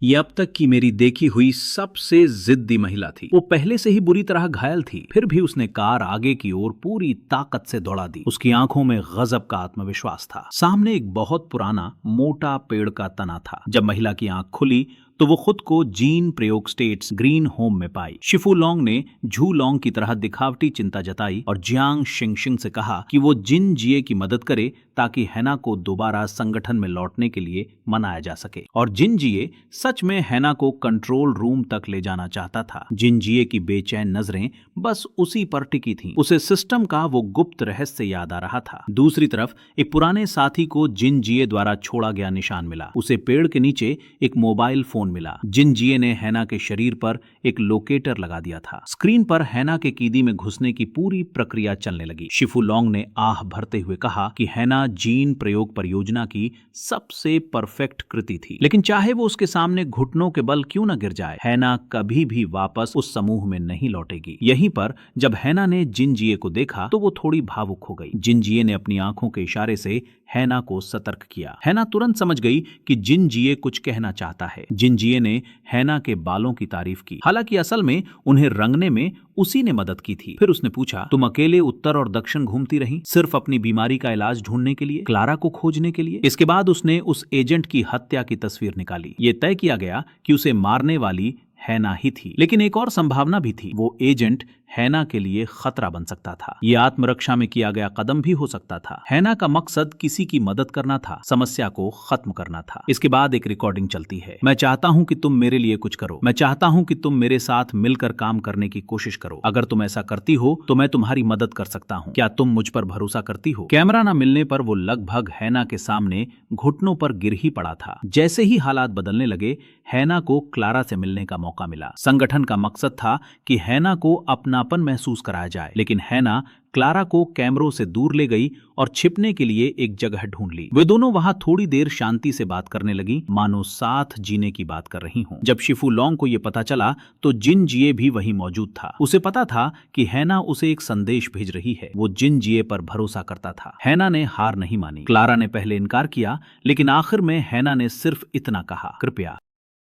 ये अब तक की मेरी देखी हुई सबसे जिद्दी महिला थी। वो पहले से ही बुरी तरह घायल थी, फिर भी उसने कार आगे की ओर पूरी ताकत से दौड़ा दी। उसकी आंखों में गजब का आत्मविश्वास था। सामने एक बहुत पुराना मोटा पेड़ का तना था। जब महिला की आंख खुली तो वो खुद को जीन प्रयोग स्टेट्स ग्रीन होम में पाई। शिफू लोंग ने झू लोंग की तरह दिखावटी चिंता जताई और जियांग शिंगशिंग से कहा कि वो जिन जिए की मदद करे ताकि हैना को दोबारा संगठन में लौटने के लिए मनाया जा सके। और जिन जिए सच में हैना को कंट्रोल रूम तक ले जाना चाहता था। जिन जिए की बेचैन नजरें बस उसी पर टिकी थीं। उसे सिस्टम का वो गुप्त रहस्य याद आ रहा था। दूसरी तरफ एक पुराने साथी को जिन जिए द्वारा छोड़ा गया निशान मिला। उसे पेड़ के नीचे एक मोबाइल फोन मिला। जिन जिए ने हैना के शरीर पर एक लोकेटर लगा दिया था। स्क्रीन पर हैना के कीदी में घुसने की पूरी प्रक्रिया चलने लगी। शिफू लोंग ने आह भरते हुए कहा कि हैना जीन प्रयोग परियोजना की सबसे परफेक्ट कृति थी, लेकिन चाहे वो उसके सामने घुटनों के बल क्यों न गिर जाए, हैना कभी भी वापस उस समूह में नहीं लौटेगी। यहीं पर जब हैना ने जिन जिए को देखा तो वो थोड़ी भावुक हो गई। जिन जिए ने अपनी आंखों के इशारे से हैना को सतर्क किया। हैना तुरंत समझ गई कि जिन जिए कुछ कहना चाहता है। जिन जिए ने हैना के बालों की तारीफ की, हालांकि असल में उन्हें रंगने में उसी ने मदद की थी। फिर उसने पूछा, तुम अकेले उत्तर और दक्षिण घूमती रही, सिर्फ अपनी बीमारी का इलाज ढूंढने के लिए, क्लारा को खोजने के लिए? इसके बाद उसने उस एजेंट की हत्या की तस्वीर निकाली। ये तय किया गया कि उसे मारने वाली हैना ही थी, लेकिन एक और संभावना भी थी। वो एजेंट हैना के लिए खतरा बन सकता था। ये आत्मरक्षा में किया गया कदम भी हो सकता था। हैना का मकसद किसी की मदद करना था, समस्या को खत्म करना था। इसके बाद एक रिकॉर्डिंग चलती है। मैं चाहता हूं कि तुम मेरे लिए कुछ करो। मैं चाहता हूं कि तुम मेरे साथ मिलकर काम करने की कोशिश करो। अगर तुम ऐसा करती हो तो मैं तुम्हारी मदद कर सकता हूं। क्या तुम मुझ पर भरोसा करती हो? कैमरा न मिलने पर वो लगभग हैना के सामने घुटनों पर गिर ही पड़ा था। जैसे ही हालात बदलने लगे, हैना को क्लारा से मिलने का मौका मिला। संगठन का मकसद था कि हैना को अपनापन महसूस कराया जाए, लेकिन हैना क्लारा को कैमरों से दूर ले गई और छिपने के लिए एक जगह ढूंढ ली। वे दोनों वहां थोड़ी देर शांति से बात करने लगी, मानो साथ जीने की बात कर रही हों। जब शिफू लोंग को यह पता चला तो जिन जिए भी वहीं मौजूद था। उसे पता था कि हैना उसे एक संदेश भेज रही है। वो जिन जिए पर भरोसा करता था। हैना ने हार नहीं मानी। क्लारा ने पहले इनकार किया, लेकिन आखिर में हैना ने सिर्फ इतना कहा, कृपया